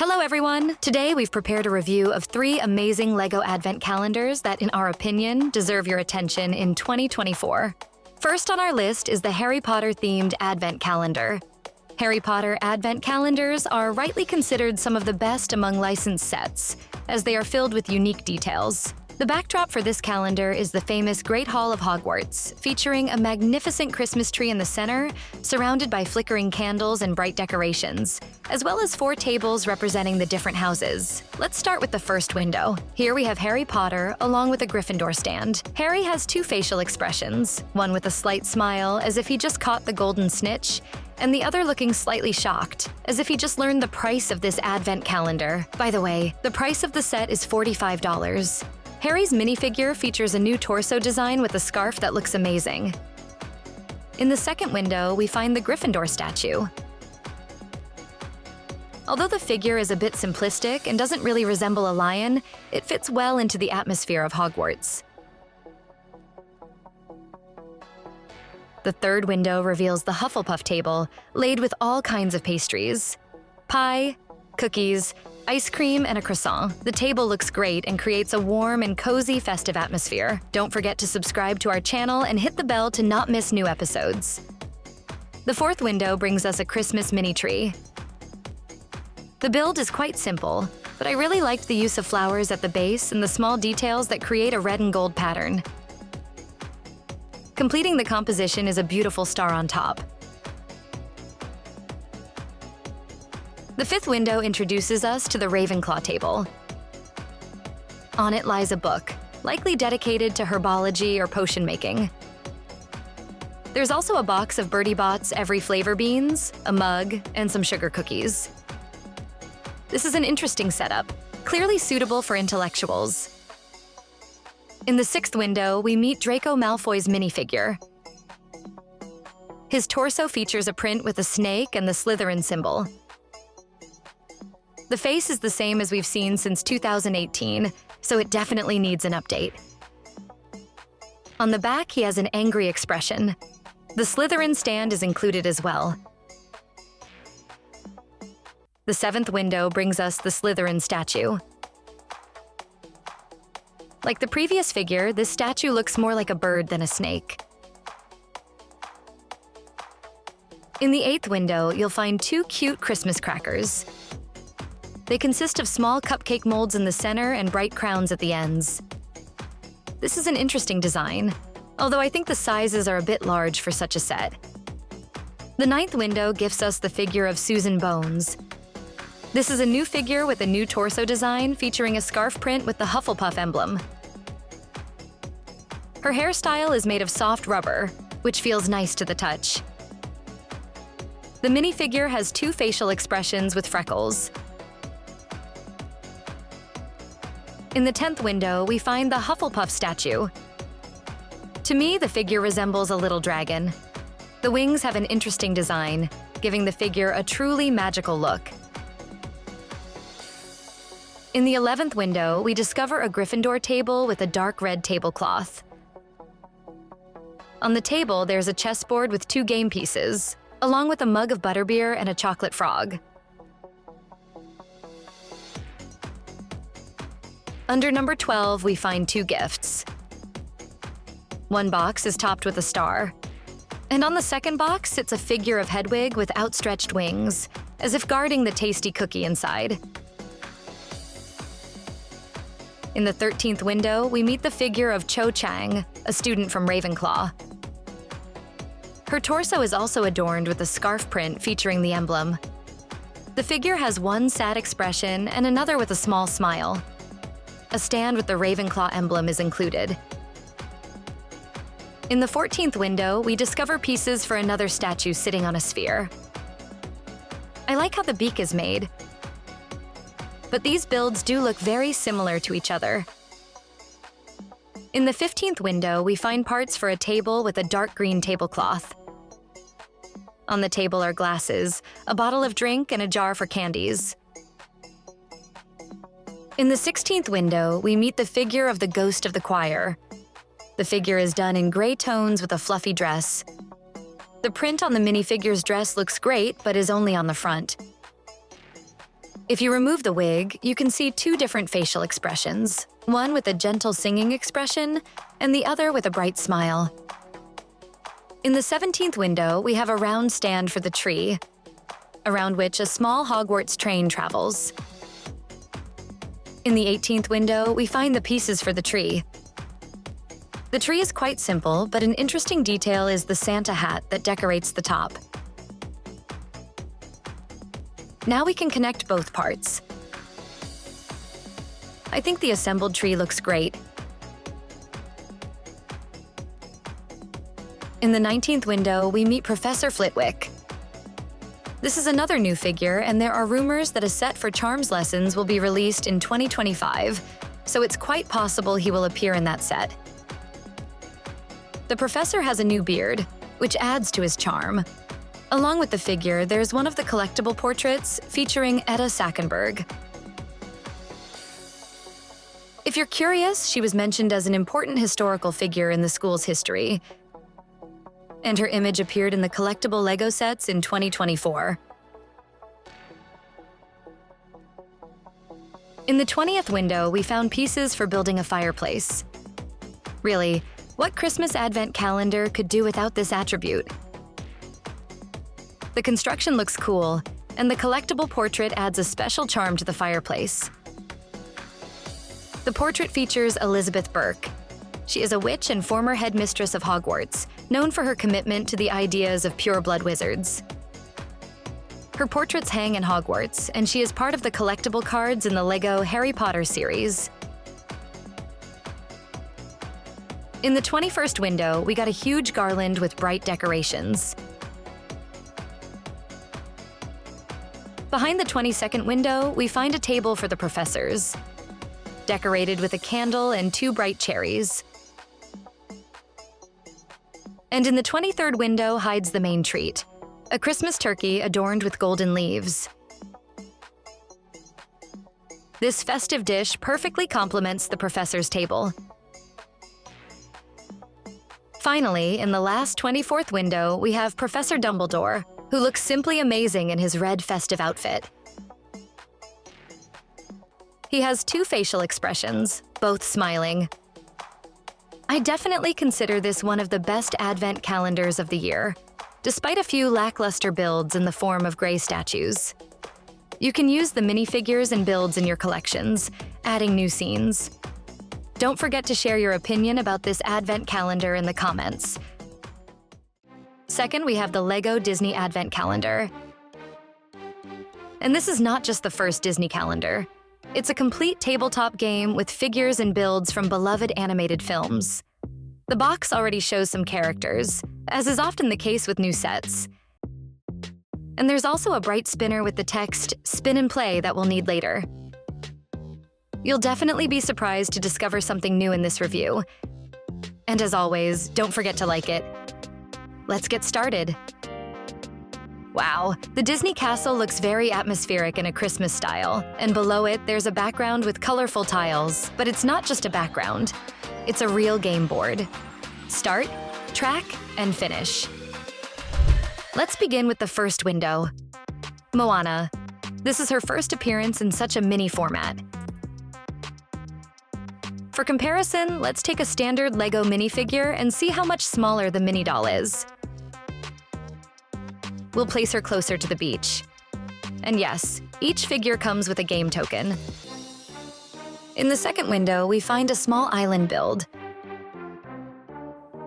Hello everyone! Today we've prepared a review of 3 amazing LEGO Advent calendars that, in our opinion, deserve your attention in 2024. First on our list is the Harry Potter-themed Advent calendar. Harry Potter Advent calendars are rightly considered some of the best among licensed sets, as they are filled with unique details. The backdrop for this calendar is the famous Great Hall of Hogwarts, featuring a magnificent Christmas tree in the center, surrounded by flickering candles and bright decorations, as well as 4 tables representing the different houses. Let's start with the first window. Here we have Harry Potter, along with a Gryffindor stand. Harry has 2 facial expressions, one with a slight smile, as if he just caught the golden snitch, and the other looking slightly shocked, as if he just learned the price of this Advent calendar. By the way, the price of the set is $45. Harry's minifigure features a new torso design with a scarf that looks amazing. In the second window, we find the Gryffindor statue. Although the figure is a bit simplistic and doesn't really resemble a lion, it fits well into the atmosphere of Hogwarts. The third window reveals the Hufflepuff table, laid with all kinds of pastries. Pie, cookies, ice cream, and a croissant. The table looks great and creates a warm and cozy festive atmosphere. Don't forget to subscribe to our channel and hit the bell to not miss new episodes. The fourth window brings us a Christmas mini tree. The build is quite simple, but I really liked the use of flowers at the base and the small details that create a red and gold pattern. Completing the composition is a beautiful star on top. The fifth window introduces us to the Ravenclaw table. On it lies a book, likely dedicated to herbology or potion making. There's also a box of Bertie Bott's Every Flavor beans, a mug, and some sugar cookies. This is an interesting setup, clearly suitable for intellectuals. In the sixth window, we meet Draco Malfoy's minifigure. His torso features a print with a snake and the Slytherin symbol. The face is the same as we've seen since 2018, so it definitely needs an update. On the back, he has an angry expression. The Slytherin stand is included as well. The seventh window brings us the Slytherin statue. Like the previous figure, this statue looks more like a bird than a snake. In the eighth window, you'll find 2 cute Christmas crackers. They consist of small cupcake molds in the center and bright crowns at the ends. This is an interesting design, although I think the sizes are a bit large for such a set. The ninth window gifts us the figure of Susan Bones. This is a new figure with a new torso design featuring a scarf print with the Hufflepuff emblem. Her hairstyle is made of soft rubber, which feels nice to the touch. The minifigure has 2 facial expressions with freckles. In the 10th window, we find the Hufflepuff statue. To me, the figure resembles a little dragon. The wings have an interesting design, giving the figure a truly magical look. In the 11th window, we discover a Gryffindor table with a dark red tablecloth. On the table, there's a chessboard with 2 game pieces, along with a mug of butterbeer and a chocolate frog. Under number 12, we find 2 gifts. One box is topped with a star, and on the second box sits a figure of Hedwig with outstretched wings, as if guarding the tasty cookie inside. In the 13th window, we meet the figure of Cho Chang, a student from Ravenclaw. Her torso is also adorned with a scarf print featuring the emblem. The figure has one sad expression and another with a small smile. A stand with the Ravenclaw emblem is included. In the 14th window, we discover pieces for another statue sitting on a sphere. I like how the beak is made, but these builds do look very similar to each other. In the 15th window, we find parts for a table with a dark green tablecloth. On the table are glasses, a bottle of drink, and a jar for candies. In the 16th window, we meet the figure of the Ghost of the Choir. The figure is done in gray tones with a fluffy dress. The print on the minifigure's dress looks great, but is only on the front. If you remove the wig, you can see two different facial expressions, one with a gentle singing expression and the other with a bright smile. In the 17th window, we have a round stand for the tree, around which a small Hogwarts train travels. In the 18th window, we find the pieces for the tree. The tree is quite simple, but an interesting detail is the Santa hat that decorates the top. Now we can connect both parts. I think the assembled tree looks great. In the 19th window, we meet Professor Flitwick. This is another new figure, and there are rumors that a set for charms lessons will be released in 2025, so it's quite possible he will appear in that set. The professor has a new beard, which adds to his charm. Along with the figure, there's one of the collectible portraits featuring Etta Sackenberg. If you're curious, she was mentioned as an important historical figure in the school's history, and her image appeared in the collectible LEGO sets in 2024. In the 20th window, we found pieces for building a fireplace. Really, what Christmas advent calendar could do without this attribute? The construction looks cool, and the collectible portrait adds a special charm to the fireplace. The portrait features Elizabeth Burke. She is a witch and former headmistress of Hogwarts, known for her commitment to the ideas of pure-blood wizards. Her portraits hang in Hogwarts, and she is part of the collectible cards in the LEGO Harry Potter series. In the 21st window, we got a huge garland with bright decorations. Behind the 22nd window, we find a table for the professors, decorated with a candle and two bright cherries. And in the 23rd window hides the main treat, a Christmas turkey adorned with golden leaves. This festive dish perfectly complements the professor's table. Finally, in the last 24th window, we have Professor Dumbledore, who looks simply amazing in his red festive outfit. He has two facial expressions, both smiling. I definitely consider this one of the best advent calendars of the year, despite a few lackluster builds in the form of gray statues. You can use the minifigures and builds in your collections, adding new scenes. Don't forget to share your opinion about this advent calendar in the comments. Second, we have the LEGO Disney Advent Calendar. And this is not just the first Disney calendar. It's a complete tabletop game with figures and builds from beloved animated films. The box already shows some characters, as is often the case with new sets. And there's also a bright spinner with the text, "Spin and Play," that we'll need later. You'll definitely be surprised to discover something new in this review. And as always, don't forget to like it. Let's get started. Wow, the Disney castle looks very atmospheric in a Christmas style, and below it there's a background with colorful tiles, but it's not just a background. It's a real game board. Start, track, and finish. Let's begin with the first window. Moana. This is her first appearance in such a mini format. For comparison, let's take a standard LEGO minifigure and see how much smaller the mini doll is. We'll place her closer to the beach. And yes, each figure comes with a game token. In the second window, we find a small island build.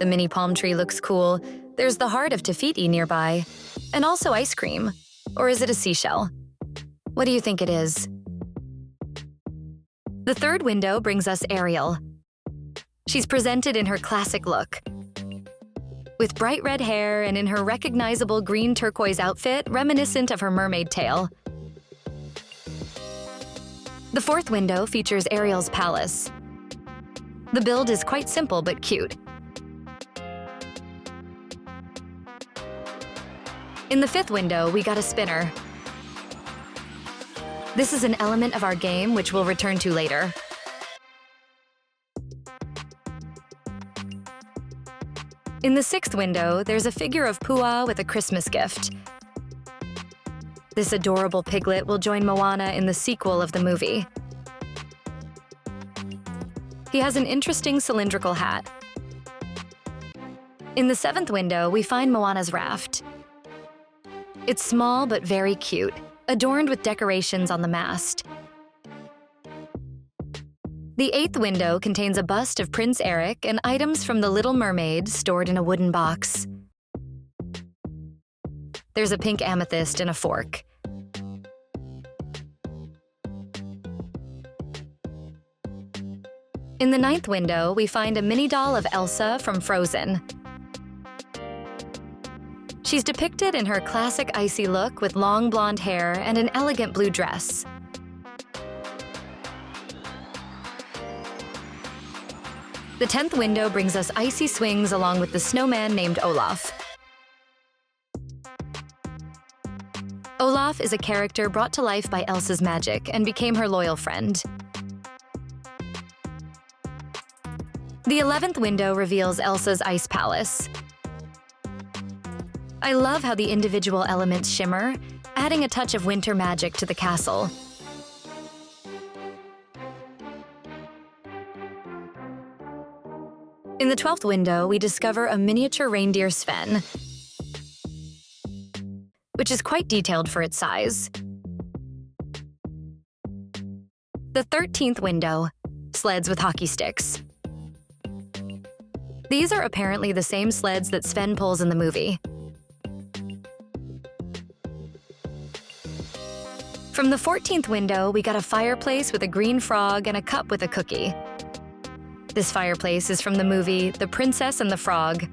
The mini palm tree looks cool. There's the heart of Te Fiti nearby, and also ice cream. Or is it a seashell? What do you think it is? The third window brings us Ariel. She's presented in her classic look, with bright red hair and in her recognizable green turquoise outfit reminiscent of her mermaid tail. The fourth window features Ariel's palace. The build is quite simple but cute. In the fifth window, we got a spinner. This is an element of our game which we'll return to later. In the sixth window, there's a figure of Pua with a Christmas gift. This adorable piglet will join Moana in the sequel of the movie. He has an interesting cylindrical hat. In the 7th window, we find Moana's raft. It's small but very cute, adorned with decorations on the mast. The 8th window contains a bust of Prince Eric and items from The Little Mermaid stored in a wooden box. There's a pink amethyst and a fork. In the 9th window, we find a mini doll of Elsa from Frozen. She's depicted in her classic icy look with long blonde hair and an elegant blue dress. The 10th window brings us icy swings along with the snowman named Olaf. Olaf is a character brought to life by Elsa's magic and became her loyal friend. The 11th window reveals Elsa's ice palace. I love how the individual elements shimmer, adding a touch of winter magic to the castle. In the 12th window, we discover a miniature reindeer Sven, which is quite detailed for its size. The 13th window, sleds with hockey sticks. These are apparently the same sleds that Sven pulls in the movie. From the 14th window, we got a fireplace with a green frog and a cup with a cookie. This fireplace is from the movie The Princess and the Frog.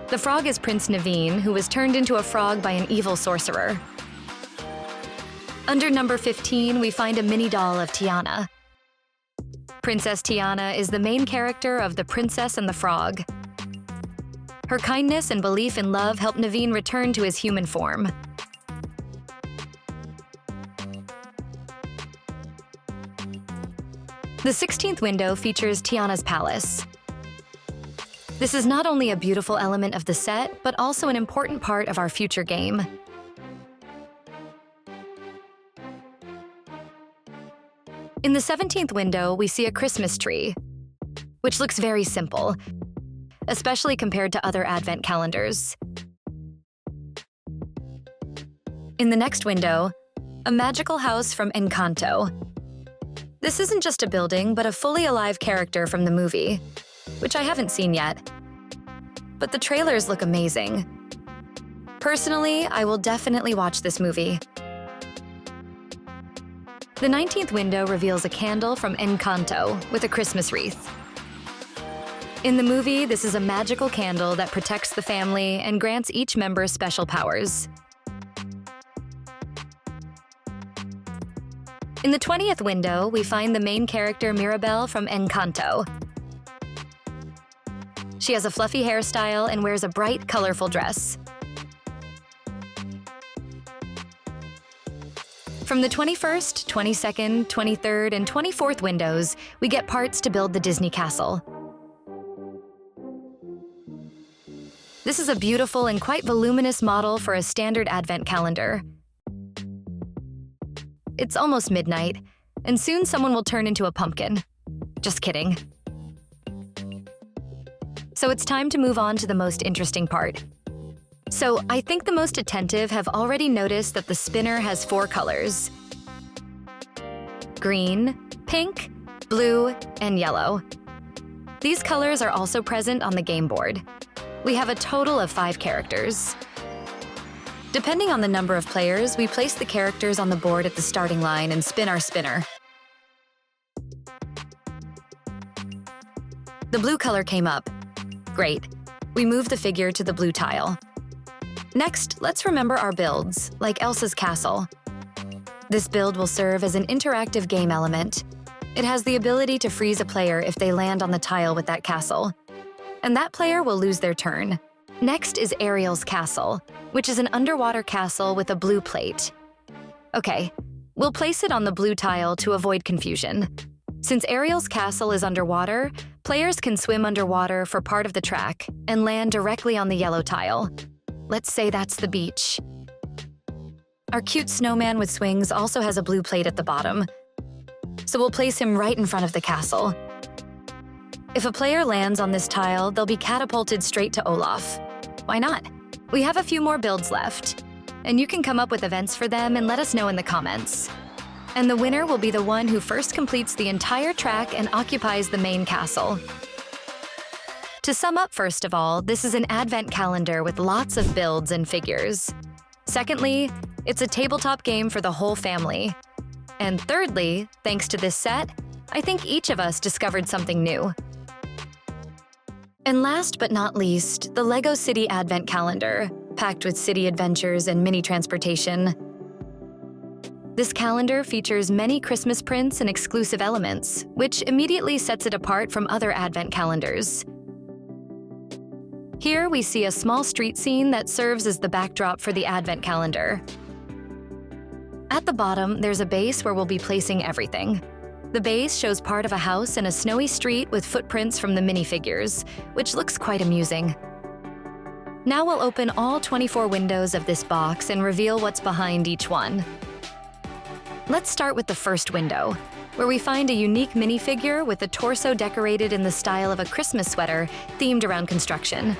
The frog is Prince Naveen, who was turned into a frog by an evil sorcerer. Under number 15, we find a mini doll of Tiana. Princess Tiana is the main character of The Princess and the Frog. Her kindness and belief in love help Naveen return to his human form. The 16th window features Tiana's palace. This is not only a beautiful element of the set, but also an important part of our future game. In the 17th window, we see a Christmas tree, which looks very simple, especially compared to other Advent calendars. In the next window, a magical house from Encanto. This isn't just a building, but a fully alive character from the movie, which I haven't seen yet. But the trailers look amazing. Personally, I will definitely watch this movie. The 19th window reveals a candle from Encanto with a Christmas wreath. In the movie, this is a magical candle that protects the family and grants each member special powers. In the 20th window, we find the main character Mirabel from Encanto. She has a fluffy hairstyle and wears a bright, colorful dress. From the 21st, 22nd, 23rd, and 24th windows, we get parts to build the Disney castle. This is a beautiful and quite voluminous model for a standard Advent calendar. It's almost midnight, and soon someone will turn into a pumpkin. Just kidding. So it's time to move on to the most interesting part. So I think the most attentive have already noticed that the spinner has 4 colors: green, pink, blue, and yellow. These colors are also present on the game board. We have a total of 5 characters. Depending on the number of players, we place the characters on the board at the starting line and spin our spinner. The blue color came up. Great. We move the figure to the blue tile. Next, let's remember our builds, like Elsa's castle. This build will serve as an interactive game element. It has the ability to freeze a player if they land on the tile with that castle, and that player will lose their turn. Next is Ariel's castle, which is an underwater castle with a blue plate. Okay, we'll place it on the blue tile to avoid confusion. Since Ariel's castle is underwater, players can swim underwater for part of the track and land directly on the yellow tile. Let's say that's the beach. Our cute snowman with swings also has a blue plate at the bottom, so we'll place him right in front of the castle. If a player lands on this tile, they'll be catapulted straight to Olaf. Why not? We have a few more builds left, and you can come up with events for them and let us know in the comments. And the winner will be the one who first completes the entire track and occupies the main castle. To sum up, first of all, this is an advent calendar with lots of builds and figures. Secondly, it's a tabletop game for the whole family. And thirdly, thanks to this set, I think each of us discovered something new. And last but not least, the LEGO City Advent Calendar, packed with city adventures and mini transportation. This calendar features many Christmas prints and exclusive elements, which immediately sets it apart from other Advent calendars. Here we see a small street scene that serves as the backdrop for the Advent calendar. At the bottom, there's a base where we'll be placing everything. The base shows part of a house and a snowy street with footprints from the minifigures, which looks quite amusing. Now we'll open all 24 windows of this box and reveal what's behind each one. Let's start with the first window, where we find a unique minifigure with a torso decorated in the style of a Christmas sweater themed around construction.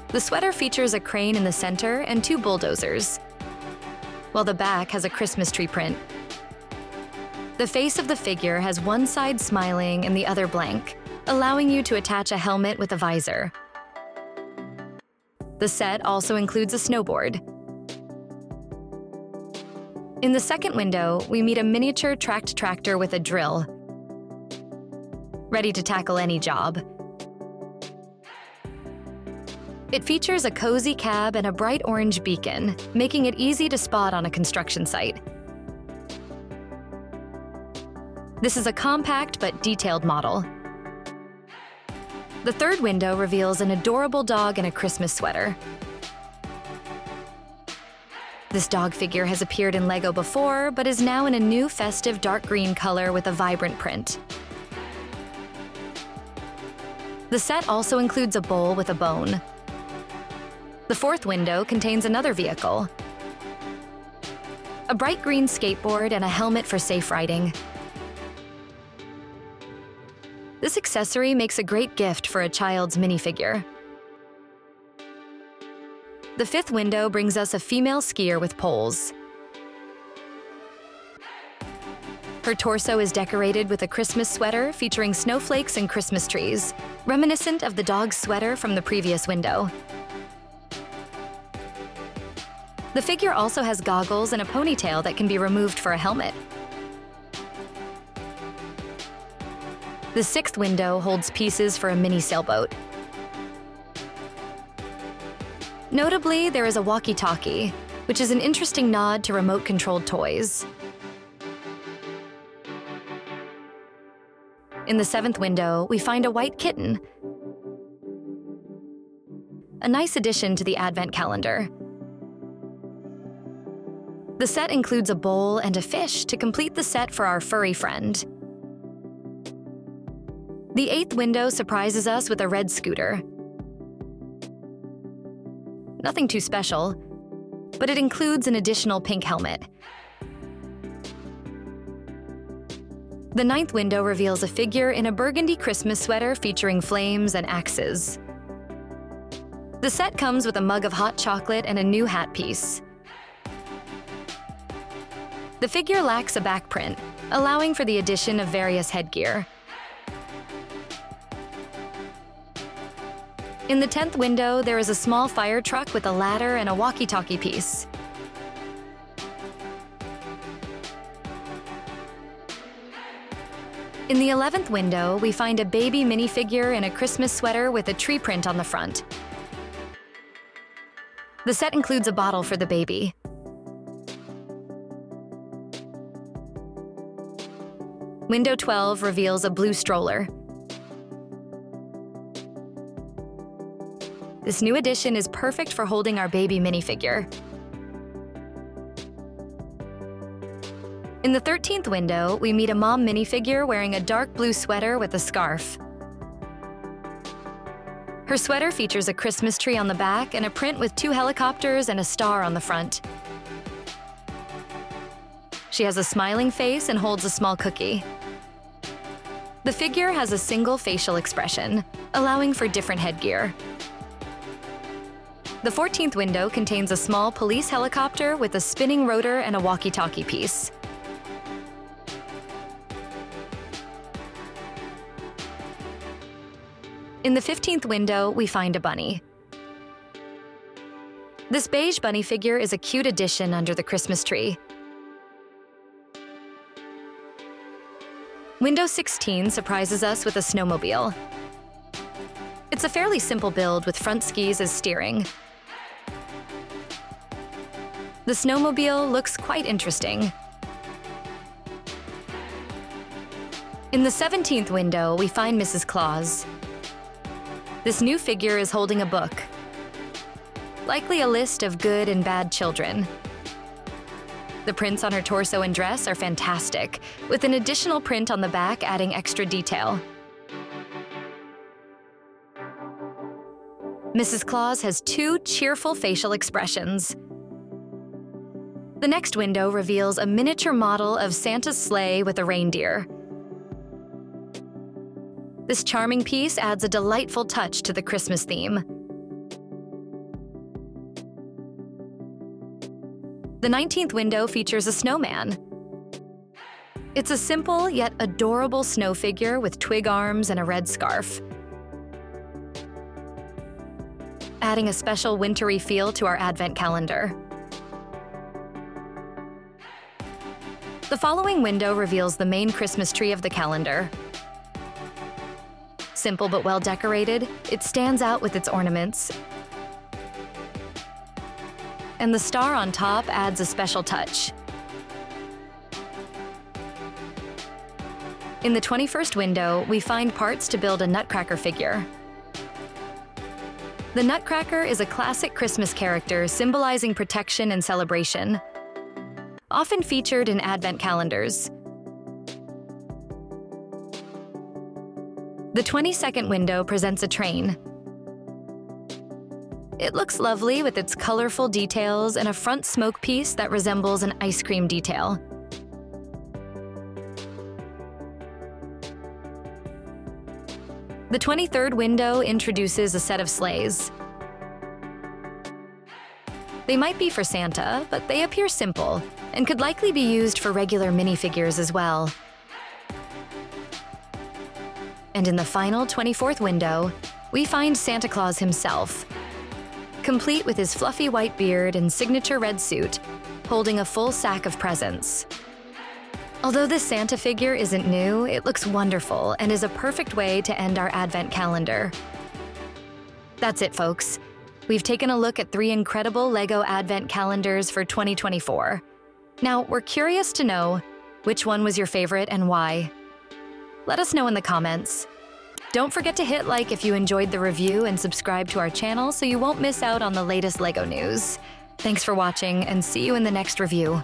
The sweater features a crane in the center and 2 bulldozers, while the back has a Christmas tree print. The face of the figure has one side smiling and the other blank, allowing you to attach a helmet with a visor. The set also includes a snowboard. In the second window, we meet a miniature tracked tractor with a drill, ready to tackle any job. It features a cozy cab and a bright orange beacon, making it easy to spot on a construction site. This is a compact but detailed model. The third window reveals an adorable dog in a Christmas sweater. This dog figure has appeared in LEGO before, but is now in a new festive dark green color with a vibrant print. The set also includes a bowl with a bone. The fourth window contains another vehicle, a bright green skateboard and a helmet for safe riding. This accessory makes a great gift for a child's minifigure. The fifth window brings us a female skier with poles. Her torso is decorated with a Christmas sweater featuring snowflakes and Christmas trees, reminiscent of the dog's sweater from the previous window. The figure also has goggles and a ponytail that can be removed for a helmet. The sixth window holds pieces for a mini sailboat. Notably, there is a walkie-talkie, which is an interesting nod to remote-controlled toys. In the seventh window, we find a white kitten, a nice addition to the Advent calendar. The set includes a bowl and a fish to complete the set for our furry friend. The eighth window surprises us with a red scooter. Nothing too special, but it includes an additional pink helmet. The ninth window reveals a figure in a burgundy Christmas sweater featuring flames and axes. The set comes with a mug of hot chocolate and a new hat piece. The figure lacks a back print, allowing for the addition of various headgear. In the 10th window, there is a small fire truck with a ladder and a walkie-talkie piece. In the 11th window, we find a baby minifigure in a Christmas sweater with a tree print on the front. The set includes a bottle for the baby. Window 12 reveals a blue stroller. This new addition is perfect for holding our baby minifigure. In the 13th window, we meet a mom minifigure wearing a dark blue sweater with a scarf. Her sweater features a Christmas tree on the back and a print with 2 helicopters and a star on the front. She has a smiling face and holds a small cookie. The figure has a single facial expression, allowing for different headgear. The 14th window contains a small police helicopter with a spinning rotor and a walkie-talkie piece. In the 15th window, we find a bunny. This beige bunny figure is a cute addition under the Christmas tree. Window 16 surprises us with a snowmobile. It's a fairly simple build with front skis as steering. The snowmobile looks quite interesting. In the 17th window, we find Mrs. Claus. This new figure is holding a book, likely a list of good and bad children. The prints on her torso and dress are fantastic, with an additional print on the back adding extra detail. Mrs. Claus has two cheerful facial expressions. The next window reveals a miniature model of Santa's sleigh with a reindeer. This charming piece adds a delightful touch to the Christmas theme. The 19th window features a snowman. It's a simple yet adorable snow figure with twig arms and a red scarf, adding a special wintry feel to our Advent calendar. The following window reveals the main Christmas tree of the calendar. Simple but well decorated, it stands out with its ornaments. And the star on top adds a special touch. In the 21st window, we find parts to build a Nutcracker figure. The Nutcracker is a classic Christmas character symbolizing protection and celebration, often featured in Advent calendars. The 22nd window presents a train. It looks lovely with its colorful details and a front smoke piece that resembles an ice cream detail. The 23rd window introduces a set of sleighs. They might be for Santa, but they appear simple and could likely be used for regular minifigures as well. And in the final 24th window, we find Santa Claus himself, complete with his fluffy white beard and signature red suit, holding a full sack of presents. Although this Santa figure isn't new, it looks wonderful and is a perfect way to end our Advent calendar. That's it, folks. We've taken a look at 3 incredible LEGO Advent calendars for 2024. Now, we're curious to know which one was your favorite and why. Let us know in the comments. Don't forget to hit like if you enjoyed the review and subscribe to our channel so you won't miss out on the latest LEGO news. Thanks for watching and see you in the next review.